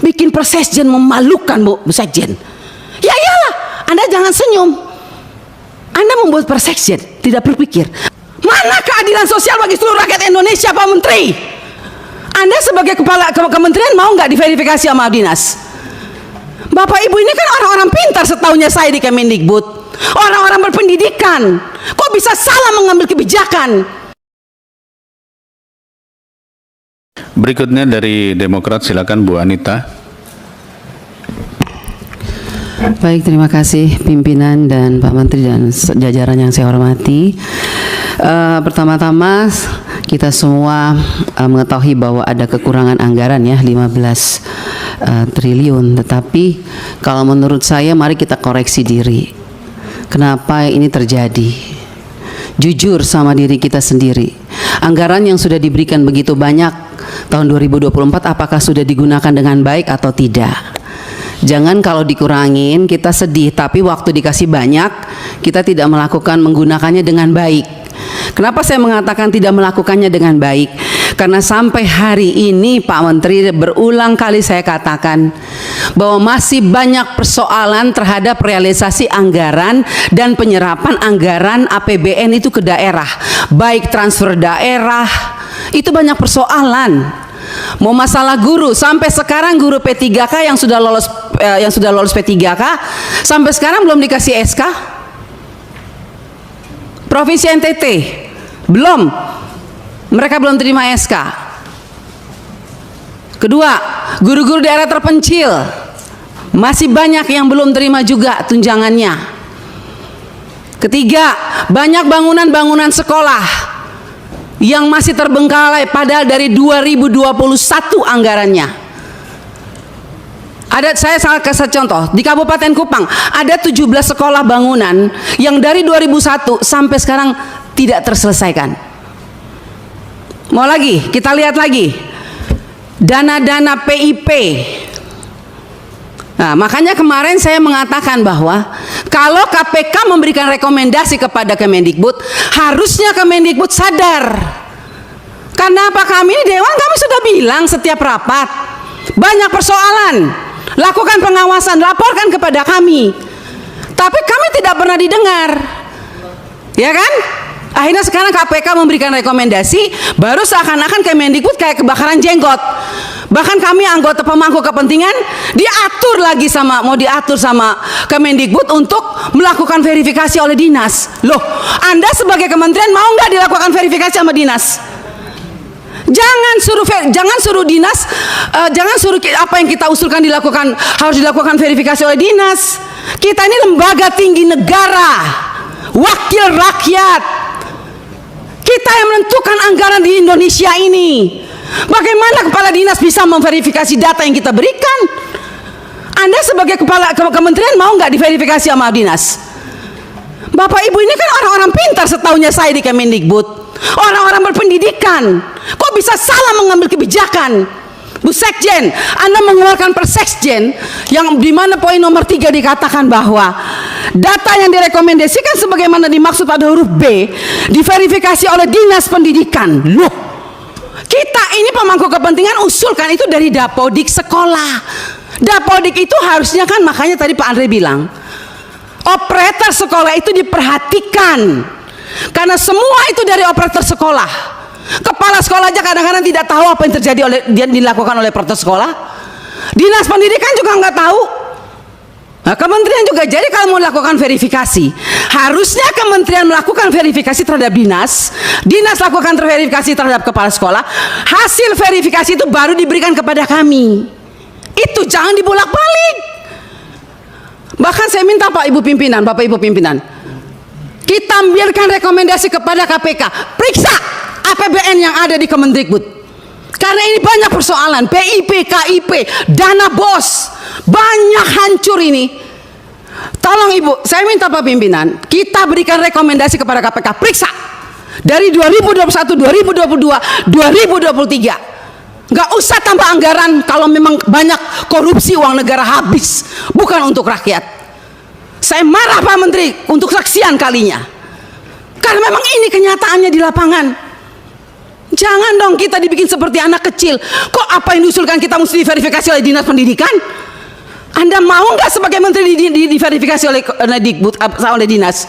Bikin Persekjen memalukan, Bu Sekjen. Ya iyalah, Anda jangan senyum. Anda membuat Persekjen tidak berpikir, mana keadilan sosial bagi seluruh rakyat Indonesia, Pak Menteri? Anda sebagai kepala kementerian mau nggak diverifikasi sama dinas? Bapak Ibu ini kan orang-orang pintar setahunya saya di Kemendikbud, orang-orang berpendidikan. Kok bisa salah mengambil kebijakan? Berikutnya dari Demokrat, silakan Bu Anita. Baik, terima kasih pimpinan dan Pak Menteri dan jajaran yang saya hormati. Pertama-tama kita semua mengetahui bahwa ada kekurangan anggaran ya 15 triliun. Tetapi kalau menurut saya mari kita koreksi diri. Kenapa ini terjadi? Jujur sama diri kita sendiri. Anggaran yang sudah diberikan begitu banyak tahun 2024 apakah sudah digunakan dengan baik atau tidak? Jangan kalau dikurangin kita sedih, tapi waktu dikasih banyak kita tidak menggunakannya dengan baik. Kenapa saya mengatakan tidak melakukannya dengan baik? Karena sampai hari ini Pak Menteri berulang kali saya katakan bahwa masih banyak persoalan terhadap realisasi anggaran dan penyerapan anggaran APBN itu ke daerah, baik transfer daerah, itu banyak persoalan. Mau masalah guru, sampai sekarang guru P3K yang sudah lolos P3K sampai sekarang belum dikasih SK. Provinsi NTT belum, mereka belum terima SK. Kedua, guru-guru daerah terpencil masih banyak yang belum terima juga tunjangannya. Ketiga, banyak bangunan-bangunan sekolah yang masih terbengkalai padahal dari 2021 anggarannya. Saya kasih contoh, di Kabupaten Kupang ada 17 sekolah bangunan yang dari 2001 sampai sekarang tidak terselesaikan. Mau lagi, kita lihat lagi dana-dana PIP. Nah, makanya kemarin saya mengatakan bahwa kalau KPK memberikan rekomendasi kepada Kemendikbud, harusnya Kemendikbud sadar. Karena apa, kami ini Dewan, kami sudah bilang setiap rapat, banyak persoalan, lakukan pengawasan, laporkan kepada kami. Tapi kami tidak pernah didengar. Ya kan? Akhirnya sekarang KPK memberikan rekomendasi, baru seakan-akan Kemendikbud kayak kebakaran jenggot. Bahkan kami anggota pemangku kepentingan mau diatur sama Kemendikbud untuk melakukan verifikasi oleh dinas. Loh, Anda sebagai kementerian mau nggak dilakukan verifikasi sama dinas? Jangan suruh dinas, jangan suruh apa yang kita usulkan harus dilakukan verifikasi oleh dinas. Kita ini lembaga tinggi negara, wakil rakyat. Kita yang menentukan anggaran di Indonesia ini. Bagaimana kepala dinas bisa memverifikasi data yang kita berikan? Anda sebagai kepala kementerian mau nggak diverifikasi sama dinas? Bapak Ibu ini kan orang-orang pintar setahunya saya di Kemendikbud, orang-orang berpendidikan. Kok bisa salah mengambil kebijakan? Bu Sekjen, Anda mengeluarkan Persekjen yang dimana poin nomor 3 dikatakan bahwa data yang direkomendasikan sebagaimana dimaksud pada huruf B diverifikasi oleh Dinas Pendidikan. Loh, kita ini pemangku kepentingan usulkan itu dari Dapodik sekolah. Dapodik itu harusnya kan, makanya tadi Pak Andre bilang operator sekolah itu diperhatikan, karena semua itu dari operator sekolah. Kepala sekolah aja kadang-kadang tidak tahu apa yang terjadi dilakukan oleh operator sekolah. Dinas pendidikan juga nggak tahu. Nah, kementerian juga. Jadi kalau mau melakukan verifikasi, harusnya kementerian melakukan verifikasi terhadap dinas, dinas lakukan verifikasi terhadap kepala sekolah, hasil verifikasi itu baru diberikan kepada kami. Itu jangan dibolak-balik. Bahkan saya minta Bapak Ibu pimpinan, kita ambilkan rekomendasi kepada KPK, periksa APBN yang ada di Kemendikbud. Karena ini banyak persoalan, PIP, KIP, dana BOS, banyak hancur ini. Tolong Ibu, saya minta Pak pimpinan, kita berikan rekomendasi kepada KPK, periksa dari 2021, 2022, 2023. Nggak usah tambah anggaran kalau memang banyak korupsi, uang negara habis, bukan untuk rakyat. Saya marah Pak Menteri untuk saksian kalinya, karena memang ini kenyataannya di lapangan. Jangan dong kita dibikin seperti anak kecil. Kok apa yang diusulkan kita mesti diverifikasi oleh Dinas Pendidikan? Anda mau nggak sebagai menteri diverifikasi oleh Dikbud, oleh dinas?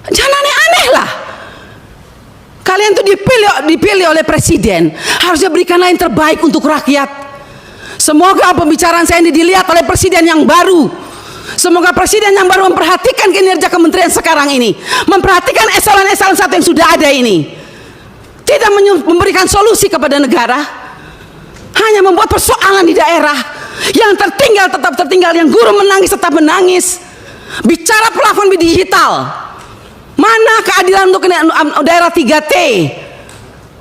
Jangan aneh-aneh lah. Kalian tuh dipilih oleh presiden, harusnya berikanlah yang terbaik untuk rakyat. Semoga pembicaraan saya ini dilihat oleh presiden yang baru. Semoga presiden yang baru memperhatikan kinerja kementerian sekarang ini, memperhatikan eselon-eselon satu yang sudah ada ini, tidak memberikan solusi kepada negara, hanya membuat persoalan di daerah. Yang tertinggal tetap tertinggal, yang guru menangis tetap menangis. Bicara plafon digital, mana keadilan untuk daerah 3T?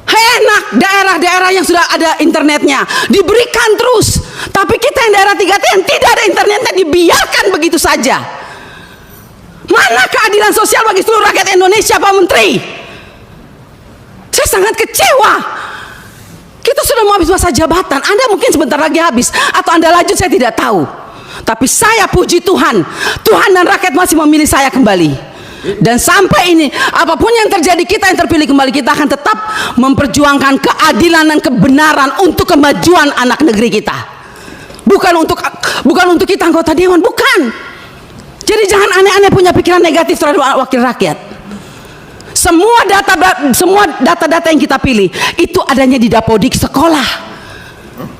Enak daerah-daerah yang sudah ada internetnya diberikan terus, tapi kita yang daerah 3T yang tidak ada internetnya dibiarkan begitu saja. Mana keadilan sosial bagi seluruh rakyat Indonesia, Pak Menteri? Saya sangat kecewa. Kita sudah mau habis masa jabatan, Anda mungkin sebentar lagi habis, atau Anda lanjut, saya tidak tahu. Tapi saya puji Tuhan, Tuhan dan rakyat masih memilih saya kembali. Dan sampai ini, apapun yang terjadi, kita yang terpilih kembali, kita akan tetap memperjuangkan keadilan dan kebenaran untuk kemajuan anak negeri kita. Bukan untuk kita anggota dewan, bukan. Jadi jangan aneh-aneh punya pikiran negatif terhadap wakil rakyat. Semua data-data yang kita pilih itu adanya di Dapodik sekolah.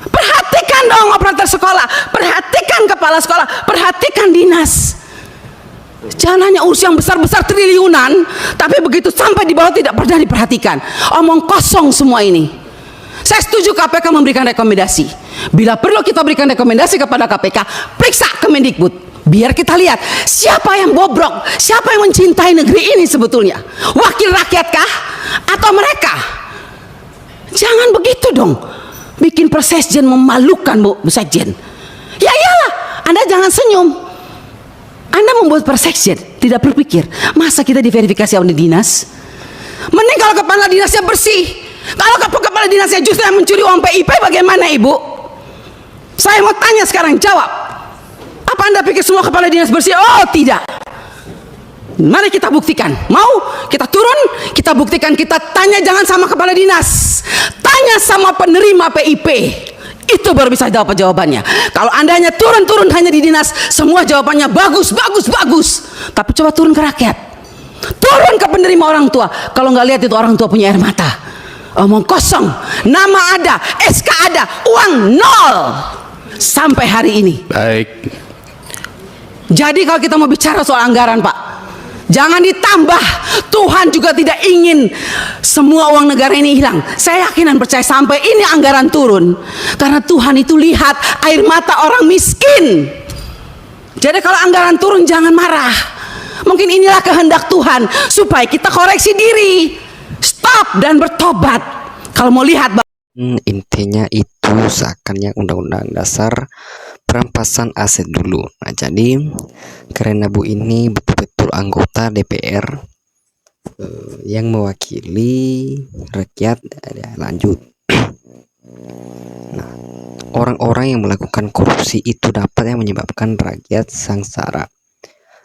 Perhatikan dong operator sekolah, perhatikan kepala sekolah, perhatikan dinas. Jangan hanya urus yang besar-besar triliunan, tapi begitu sampai di bawah tidak pernah diperhatikan. Omong kosong semua ini. Saya setuju KPK memberikan rekomendasi. Bila perlu kita berikan rekomendasi kepada KPK, periksa Kemendikbud. Biar kita lihat siapa yang bobrok, siapa yang mencintai negeri ini sebetulnya. Wakil rakyat kah? Atau mereka? Jangan begitu dong. Bikin Persesjen memalukan, Bu Sekjen. Ya iyalah, Anda jangan senyum. Anda membuat Persesjen tidak berpikir, masa kita diverifikasi oleh dinas? Mending kalau kepala dinasnya bersih. Kalau kepala dinasnya justru yang mencuri uang PIP, bagaimana Ibu? Saya mau tanya sekarang, jawab. Apa Anda pikir semua kepala dinas bersih? Oh tidak. Mari kita buktikan. Mau kita turun, kita buktikan, kita tanya, jangan sama kepala dinas, tanya sama penerima PIP. Itu baru bisa dapat jawabannya. Kalau Anda hanya turun hanya di dinas, semua jawabannya bagus. Tapi coba turun ke rakyat, turun ke penerima orang tua. Kalau nggak lihat itu orang tua punya air mata. Omong kosong. Nama ada, SK ada, uang nol sampai hari ini. Baik. Jadi kalau kita mau bicara soal anggaran, Pak, jangan ditambah. Tuhan juga tidak ingin semua uang negara ini hilang. Saya yakin dan percaya sampai ini anggaran turun, karena Tuhan itu lihat air mata orang miskin. Jadi kalau anggaran turun jangan marah. Mungkin inilah kehendak Tuhan supaya kita koreksi diri, stop dan bertobat. Kalau mau lihat, intinya itu seakannya undang-undang dasar perampasan aset dulu. Nah, jadi karena Bu ini betul-betul anggota DPR yang mewakili rakyat, lanjut. Nah, orang-orang yang melakukan korupsi itu dapat yang menyebabkan rakyat sengsara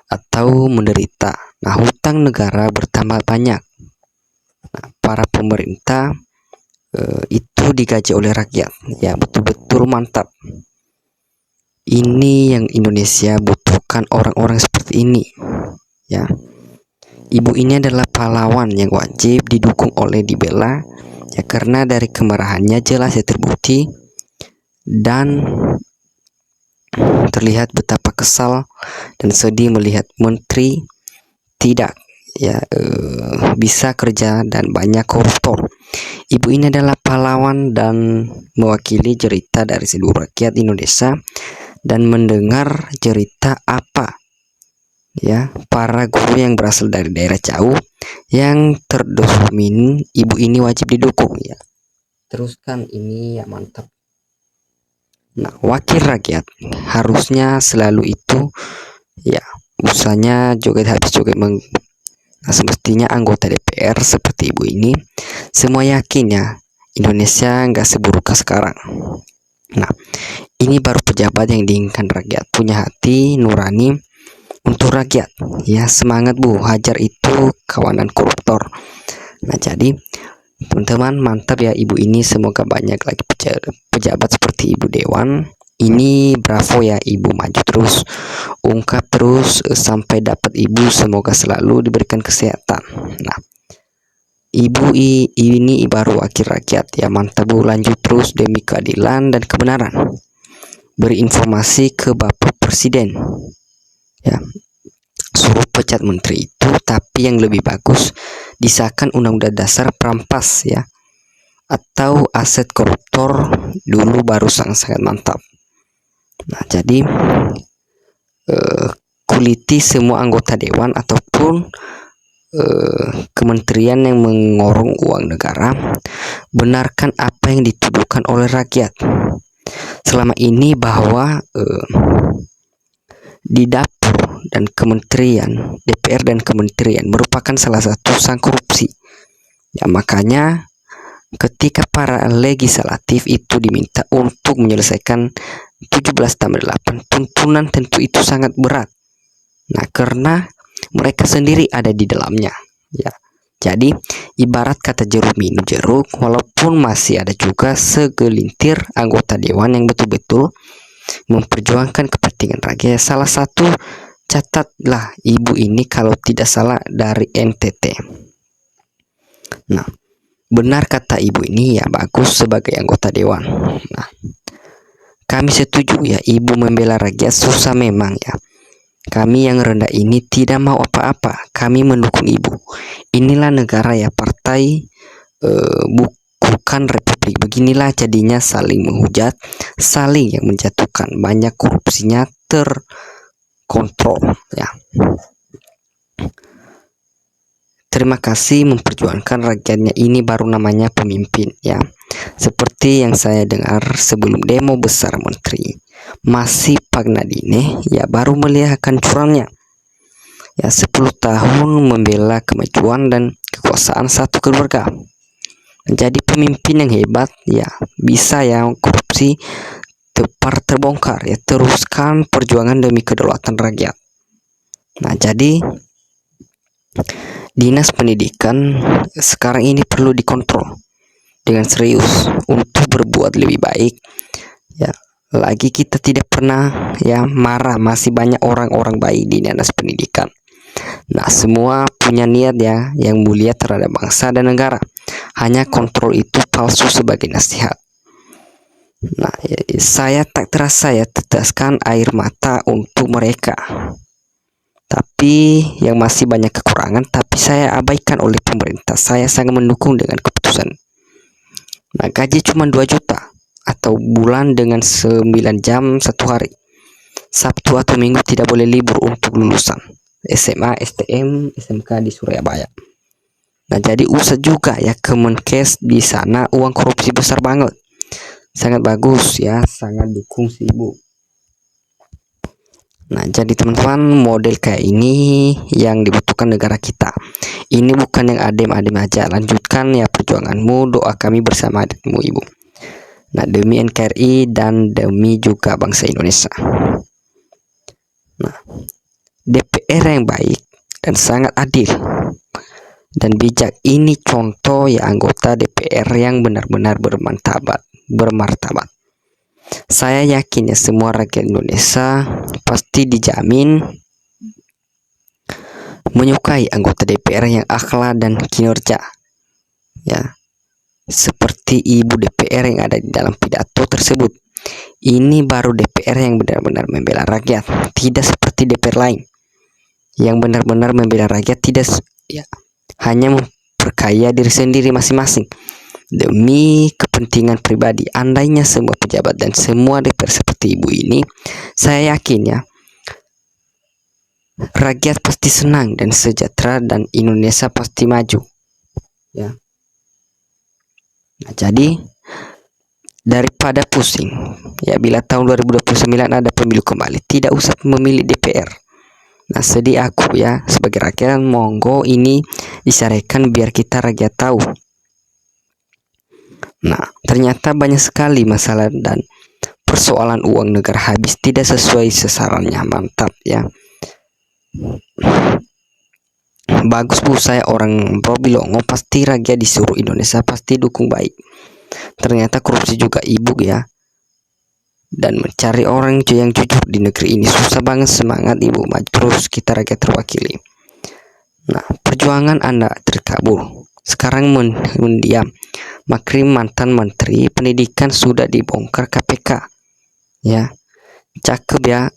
atau menderita. Nah, hutang negara bertambah banyak. Nah, para pemerintah itu digaji oleh rakyat. Ya, betul-betul mantap. Ini yang Indonesia butuhkan, orang-orang seperti ini. Ya, ibu ini adalah pahlawan yang wajib didukung oleh dibela. Ya, karena dari kemarahannya jelas ya terbukti dan terlihat betapa kesal dan sedih melihat menteri tidak bisa kerja dan banyak koruptor. Ibu ini adalah pahlawan dan mewakili cerita dari seluruh rakyat Indonesia dan mendengar cerita apa ya para guru yang berasal dari daerah jauh yang terdomin. Ibu ini wajib didukung ya. Teruskan ini ya, mantap. Nah, wakil rakyat harusnya selalu itu ya usahanya joget habis joget Nah, semestinya anggota DPR seperti ibu ini semua yakin ya Indonesia nggak seburuk sekarang. Nah, ini baru pejabat yang diinginkan rakyat, punya hati nurani untuk rakyat. Ya, semangat Bu, hajar itu kawanan koruptor. Nah, jadi Teman-teman, mantap ya ibu ini, semoga banyak lagi pejabat seperti ibu Dewan. Ini bravo ya, ibu maju terus, ungkap terus sampai dapat ibu, semoga selalu diberikan kesehatan. Nah, ibu ini baru wakil rakyat ya, mantap bu, lanjut terus demi keadilan dan kebenaran. Beri informasi ke Bapak Presiden ya, suruh pecat menteri itu, tapi yang lebih bagus disahkan undang-undang dasar perampas ya, atau aset koruptor dulu, baru sangat-sangat mantap. Nah, jadi kuliti semua anggota dewan ataupun kementerian yang mengorong uang negara, benarkan apa yang dituduhkan oleh rakyat selama ini, bahwa di dapur dan kementerian, DPR dan kementerian merupakan salah satu sang korupsi ya. Makanya ketika para legislatif itu diminta untuk menyelesaikan 17/8, tuntunan tentu itu sangat berat. Nah, karena mereka sendiri ada di dalamnya ya. Jadi ibarat kata jeruk minum jeruk, walaupun masih ada juga segelintir anggota dewan yang betul-betul memperjuangkan kepentingan rakyat. Salah satu, catatlah, ibu ini kalau tidak salah dari NTT. Nah, benar kata ibu ini ya, bagus sebagai anggota dewan. Nah, kami setuju ya, ibu membela rakyat susah memang ya. Kami yang rendah ini tidak mau apa-apa, kami mendukung ibu. Inilah negara ya, partai bukan republik. Beginilah jadinya, saling menghujat, saling yang menjatuhkan, banyak korupsinya terkontrol ya. Terima kasih memperjuangkan rakyatnya, ini baru namanya pemimpin ya. Seperti yang saya dengar sebelum demo besar menteri, masih Pak Nadine ya baru melihat kancurannya ya, 10 tahun membela kemajuan dan kekuasaan satu keluarga. Jadi pemimpin yang hebat ya, bisa ya korupsi terbongkar ya, teruskan perjuangan demi kedaulatan rakyat. Nah, jadi dinas pendidikan sekarang ini perlu dikontrol dengan serius untuk berbuat lebih baik ya. Lagi kita tidak pernah ya marah, masih banyak orang-orang baik di dinas pendidikan. Nah, semua punya niat ya yang mulia terhadap bangsa dan negara. Hanya kontrol itu palsu sebagai nasihat. Nah, saya tak terasa ya teteskan air mata untuk mereka. Tapi yang masih banyak kekurangan, tapi saya abaikan oleh pemerintah. Saya sangat mendukung dengan keputusan. Nah, gaji cuma 2 juta atau bulan dengan 9 jam satu hari. Sabtu atau Minggu tidak boleh libur untuk lulusan SMA, STM, SMK di Surabaya. Nah, jadi usah juga ya Kemenkes di sana, uang korupsi besar banget. Sangat bagus ya, sangat dukung si ibu. Nah, jadi teman-teman, model kayak ini yang dibutuhkan negara kita. Ini bukan yang adem-adem aja. Lanjutkan ya perjuanganmu, doa kami bersama denganmu ibu. Nah, demi NKRI dan demi juga bangsa Indonesia. Nah, DPR yang baik dan sangat adil dan bijak, ini contoh ya anggota DPR yang benar-benar bermartabat. Saya yakin ya semua rakyat Indonesia pasti dijamin menyukai anggota DPR yang akhlak dan kinerja ya, seperti ibu DPR yang ada di dalam pidato tersebut. Ini baru DPR yang benar-benar membela rakyat, tidak seperti DPR lain yang benar-benar membela rakyat, tidak ya, hanya memperkaya diri sendiri masing-masing demi kepentingan pribadi. Andainya semua pejabat dan semua DPR seperti ibu ini, saya yakin ya rakyat pasti senang dan sejahtera dan Indonesia pasti maju ya. Nah, jadi daripada pusing ya, bila tahun 2029 ada pemilu kembali, tidak usah memilih DPR. Nah, sedih aku ya sebagai rakyat, monggo ini disarankan biar kita rakyat tahu. Nah, ternyata banyak sekali masalah dan persoalan uang negara habis tidak sesuai sasarannya. Mantap ya. bagus Bu, saya orang Probilongo, pasti rakyat di seluruh Indonesia pasti dukung baik. Ternyata korupsi juga Ibu ya. Dan mencari orang yang jujur di negeri ini susah banget. Semangat Ibu, maju terus, kita rakyat terwakili. Nah, perjuangan Anda terkabul. Sekarang mendiam. Makrim mantan menteri pendidikan sudah dibongkar KPK. Ya, cakep ya.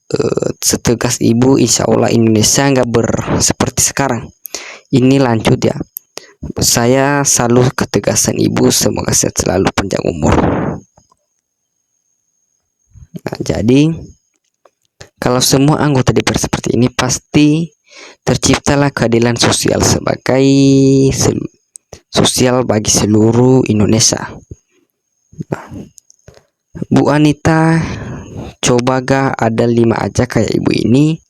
Setegas Ibu, insya Allah Indonesia nggak seperti sekarang. Ini lanjut ya. Saya selalu ketegasan Ibu, semoga sehat selalu, panjang umur. Nah, jadi kalau semua anggota DPR seperti ini, pasti terciptalah keadilan sosial sebagai sosial bagi seluruh Indonesia. Nah, Bu Anita, coba gak ada 5 aja kayak Ibu ini,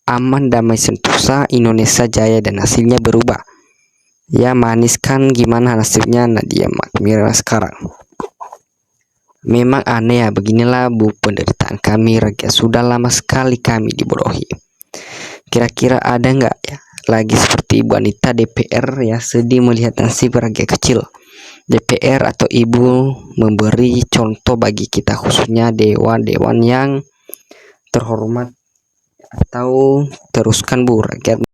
aman, damai, sentosa, Indonesia jaya, dan hasilnya berubah. Ya, manis kan, gimana hasilnya Nadia Magmira sekarang? Memang aneh ya, beginilah Bu penderitaan kami rakyat, sudah lama sekali kami dibodohi. Kira-kira ada nggak ya lagi seperti Ibu Anita DPR ya, sedih melihat nasib rakyat kecil. DPR atau Ibu memberi contoh bagi kita, khususnya dewan-dewan yang terhormat, atau teruskan Bu, rakyat